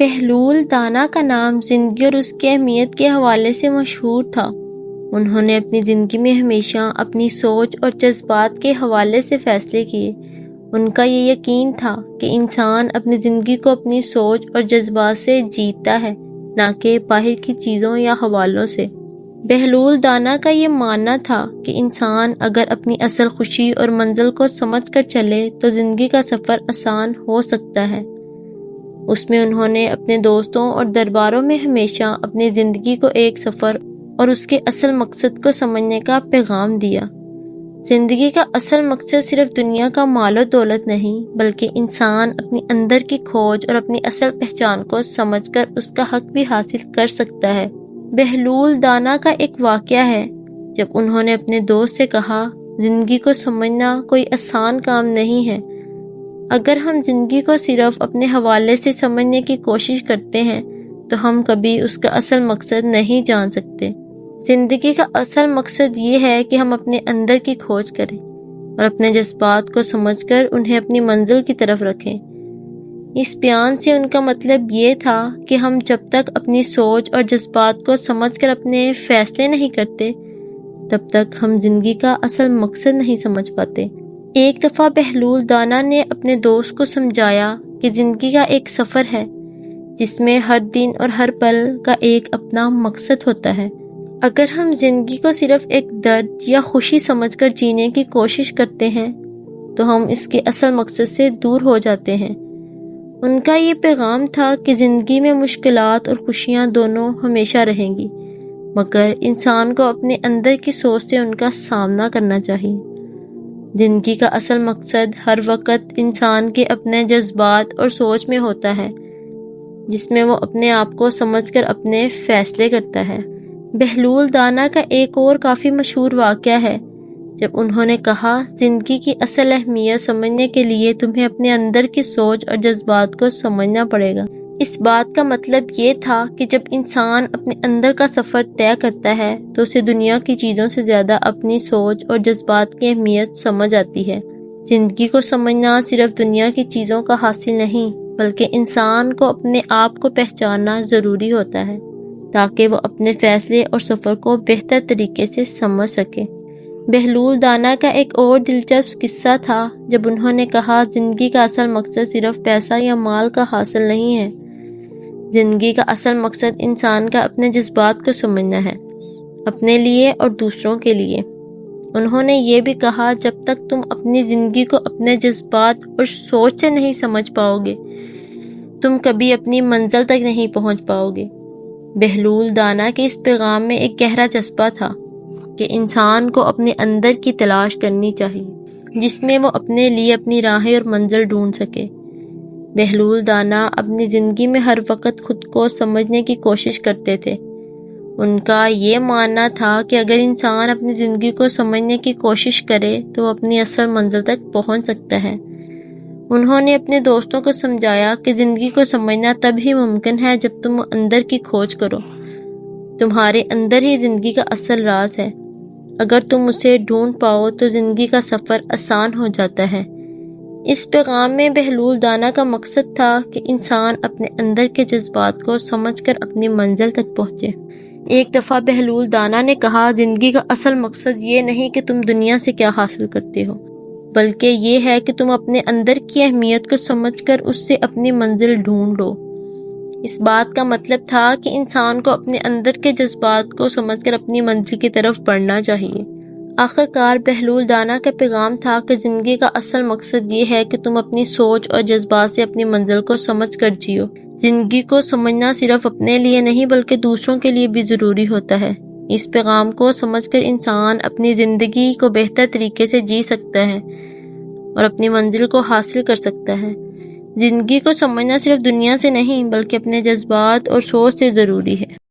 بہلول دانا کا نام زندگی اور اس کی اہمیت کے حوالے سے مشہور تھا۔ انہوں نے اپنی زندگی میں ہمیشہ اپنی سوچ اور جذبات کے حوالے سے فیصلے کیے۔ ان کا یہ یقین تھا کہ انسان اپنی زندگی کو اپنی سوچ اور جذبات سے جیتا ہے، نہ کہ باہر کی چیزوں یا حوالوں سے۔ بہلول دانا کا یہ ماننا تھا کہ انسان اگر اپنی اصل خوشی اور منزل کو سمجھ کر چلے تو زندگی کا سفر آسان ہو سکتا ہے۔ اس میں انہوں نے اپنے دوستوں اور درباروں میں ہمیشہ اپنی زندگی کو ایک سفر اور اس کے اصل مقصد کو سمجھنے کا پیغام دیا۔ زندگی کا اصل مقصد صرف دنیا کا مال و دولت نہیں، بلکہ انسان اپنی اندر کی کھوج اور اپنی اصل پہچان کو سمجھ کر اس کا حق بھی حاصل کر سکتا ہے۔ بہلول دانا کا ایک واقعہ ہے جب انہوں نے اپنے دوست سے کہا، زندگی کو سمجھنا کوئی آسان کام نہیں ہے۔ اگر ہم زندگی کو صرف اپنے حوالے سے سمجھنے کی کوشش کرتے ہیں تو ہم کبھی اس کا اصل مقصد نہیں جان سکتے۔ زندگی کا اصل مقصد یہ ہے کہ ہم اپنے اندر کی کھوج کریں اور اپنے جذبات کو سمجھ کر انہیں اپنی منزل کی طرف رکھیں۔ اس بیان سے ان کا مطلب یہ تھا کہ ہم جب تک اپنی سوچ اور جذبات کو سمجھ کر اپنے فیصلے نہیں کرتے، تب تک ہم زندگی کا اصل مقصد نہیں سمجھ پاتے۔ ایک دفعہ بہلول دانا نے اپنے دوست کو سمجھایا کہ زندگی کا ایک سفر ہے جس میں ہر دن اور ہر پل کا ایک اپنا مقصد ہوتا ہے۔ اگر ہم زندگی کو صرف ایک درد یا خوشی سمجھ کر جینے کی کوشش کرتے ہیں تو ہم اس کے اصل مقصد سے دور ہو جاتے ہیں۔ ان کا یہ پیغام تھا کہ زندگی میں مشکلات اور خوشیاں دونوں ہمیشہ رہیں گی، مگر انسان کو اپنے اندر کی سوچ سے ان کا سامنا کرنا چاہیے۔ زندگی کا اصل مقصد ہر وقت انسان کے اپنے جذبات اور سوچ میں ہوتا ہے، جس میں وہ اپنے آپ کو سمجھ کر اپنے فیصلے کرتا ہے۔ بہلول دانا کا ایک اور کافی مشہور واقعہ ہے جب انہوں نے کہا، زندگی کی اصل اہمیت سمجھنے کے لیے تمہیں اپنے اندر کی سوچ اور جذبات کو سمجھنا پڑے گا۔ اس بات کا مطلب یہ تھا کہ جب انسان اپنے اندر کا سفر طے کرتا ہے تو اسے دنیا کی چیزوں سے زیادہ اپنی سوچ اور جذبات کی اہمیت سمجھ آتی ہے۔ زندگی کو سمجھنا صرف دنیا کی چیزوں کا حاصل نہیں، بلکہ انسان کو اپنے آپ کو پہچاننا ضروری ہوتا ہے تاکہ وہ اپنے فیصلے اور سفر کو بہتر طریقے سے سمجھ سکے۔ بہلول دانا کا ایک اور دلچسپ قصہ تھا جب انہوں نے کہا، زندگی کا اصل مقصد صرف پیسہ یا مال کا حاصل نہیں ہے۔ زندگی کا اصل مقصد انسان کا اپنے جذبات کو سمجھنا ہے، اپنے لیے اور دوسروں کے لیے۔ انہوں نے یہ بھی کہا، جب تک تم اپنی زندگی کو اپنے جذبات اور سوچ سے نہیں سمجھ پاؤ گے، تم کبھی اپنی منزل تک نہیں پہنچ پاؤ گے۔ بہلول دانا کے اس پیغام میں ایک گہرا جذبہ تھا کہ انسان کو اپنے اندر کی تلاش کرنی چاہیے، جس میں وہ اپنے لیے اپنی راہیں اور منزل ڈھونڈ سکے۔ بہلول دانا اپنی زندگی میں ہر وقت خود کو سمجھنے کی کوشش کرتے تھے۔ ان کا یہ ماننا تھا کہ اگر انسان اپنی زندگی کو سمجھنے کی کوشش کرے تو وہ اپنی اصل منزل تک پہنچ سکتا ہے۔ انہوں نے اپنے دوستوں کو سمجھایا کہ زندگی کو سمجھنا تب ہی ممکن ہے جب تم اندر کی کھوج کرو۔ تمہارے اندر ہی زندگی کا اصل راز ہے۔ اگر تم اسے ڈھونڈ پاؤ تو زندگی کا سفر آسان ہو جاتا ہے۔ اس پیغام میں بہلول دانا کا مقصد تھا کہ انسان اپنے اندر کے جذبات کو سمجھ کر اپنی منزل تک پہنچے۔ ایک دفعہ بہلول دانا نے کہا، زندگی کا اصل مقصد یہ نہیں کہ تم دنیا سے کیا حاصل کرتے ہو، بلکہ یہ ہے کہ تم اپنے اندر کی اہمیت کو سمجھ کر اس سے اپنی منزل ڈھونڈ لو۔ اس بات کا مطلب تھا کہ انسان کو اپنے اندر کے جذبات کو سمجھ کر اپنی منزل کی طرف بڑھنا چاہیے۔ آخرکار بہلول دانا کا پیغام تھا کہ زندگی کا اصل مقصد یہ ہے کہ تم اپنی سوچ اور جذبات سے اپنی منزل کو سمجھ کر جیو۔ زندگی کو سمجھنا صرف اپنے لیے نہیں بلکہ دوسروں کے لیے بھی ضروری ہوتا ہے۔ اس پیغام کو سمجھ کر انسان اپنی زندگی کو بہتر طریقے سے جی سکتا ہے اور اپنی منزل کو حاصل کر سکتا ہے۔ زندگی کو سمجھنا صرف دنیا سے نہیں بلکہ اپنے جذبات اور سوچ سے ضروری ہے۔